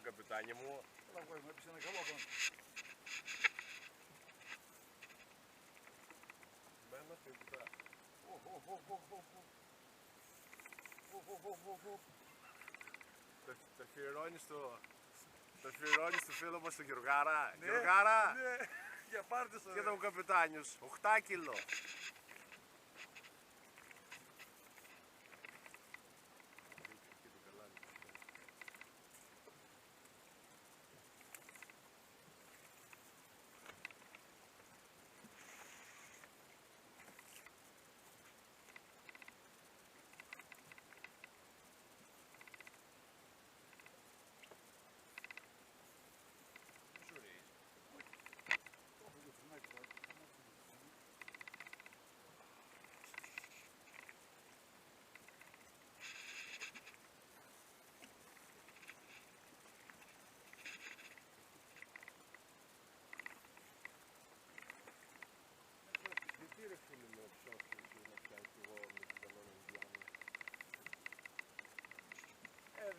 Έλα καπιτάνι μου. Έλα κόρη μου, έπεισε ένα καλό ακόμα. Μένω τίποτα. Το αφιερώνεις στο φίλο μας τον Γιωργάρα. Ναι, Γιωργάρα! ναι, για πάρτε στο Και τον καπιτάνιους, 8 κιλό. Τι ρε φίλε με ψώστος να πιάνεις εγώ με την κανόνα Ινδιάνου.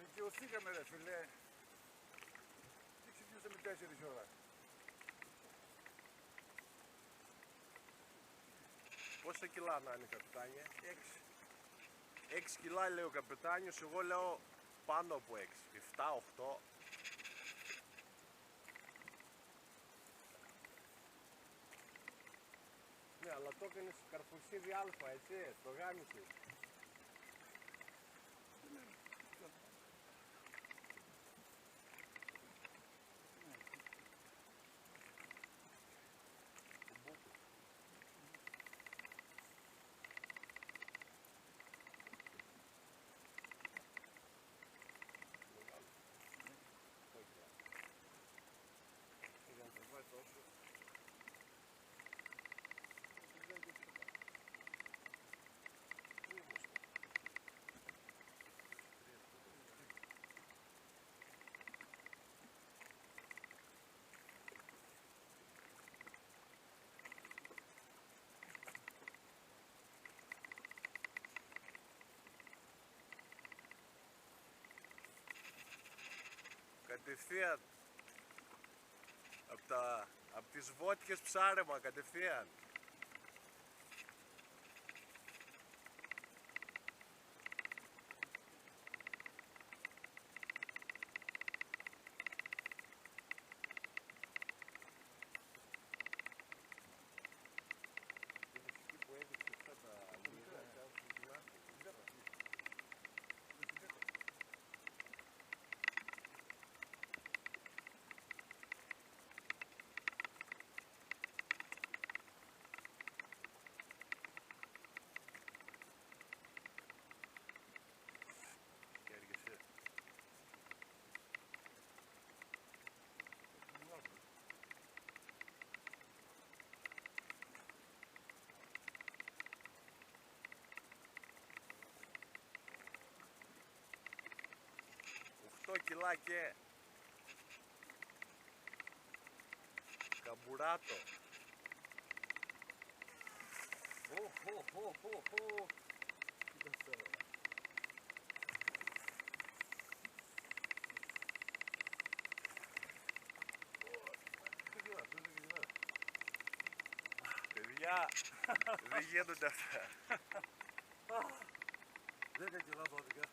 Δικαιωθήκαμε ρε φίλε. Τι ξυπνήσαμε 4 ώρα. Πόσα κιλά να είναι καπιτάνιε? 6. 6 κιλά λέει ο καπιτάνιος, εγώ λέω πάνω από 6. 7, 8. Ναι, αλλά το έκανες καρφωσίδι α, έτσι, το γάμισες. Κατευθείαν από τις βότκες ψάρεμα, κατευθείαν. Κιλά και καμπουράτο. Παιδιά, δεν γίνονται αυτά. 10 κιλά 12.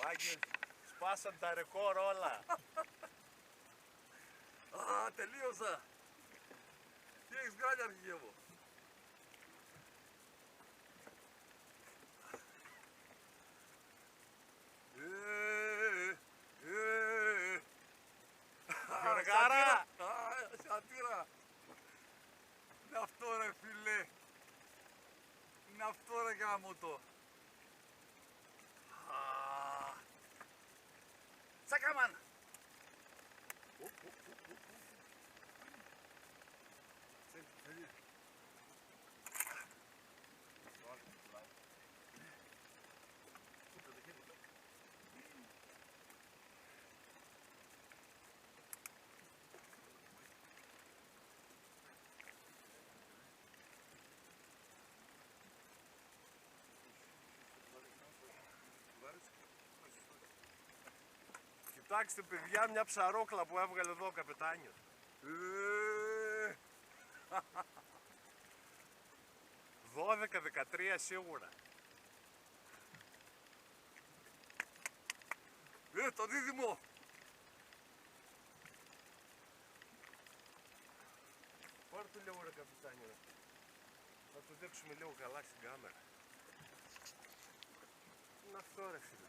Μάγκες, σπάσαν τα ρεκόρ όλα. Α, τελείωσα. Τι έχεις κάνει αρχηγέ μου? Γιωργάρα! Σατήρα! Είναι αυτό ρε φίλε! Είναι αυτό ρε γάμο το! Τσακαμάν! Κοιτάξτε παιδιά, μια ψαρόκλα που έβγαλε εδώ ο καπετάνιος. 12-13 σίγουρα. Το δίδυμο. Πάρε το λίγο ρε καπετάνιο. Να το δείξουμε λίγο καλά στην κάμερα. Είναι αυτό ρε φίλε.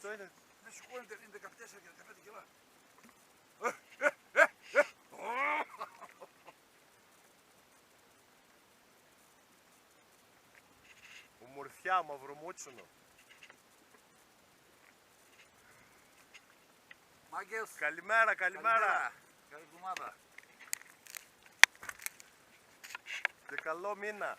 Αυτό είναι. Δεν σηκώνεται, είναι 14 και 15 κιλά. Ομορφιά, μαυρομούτσινο. Μάγκες. Καλημέρα, καλημέρα. Καλή εβδομάδα. Και καλό μήνα.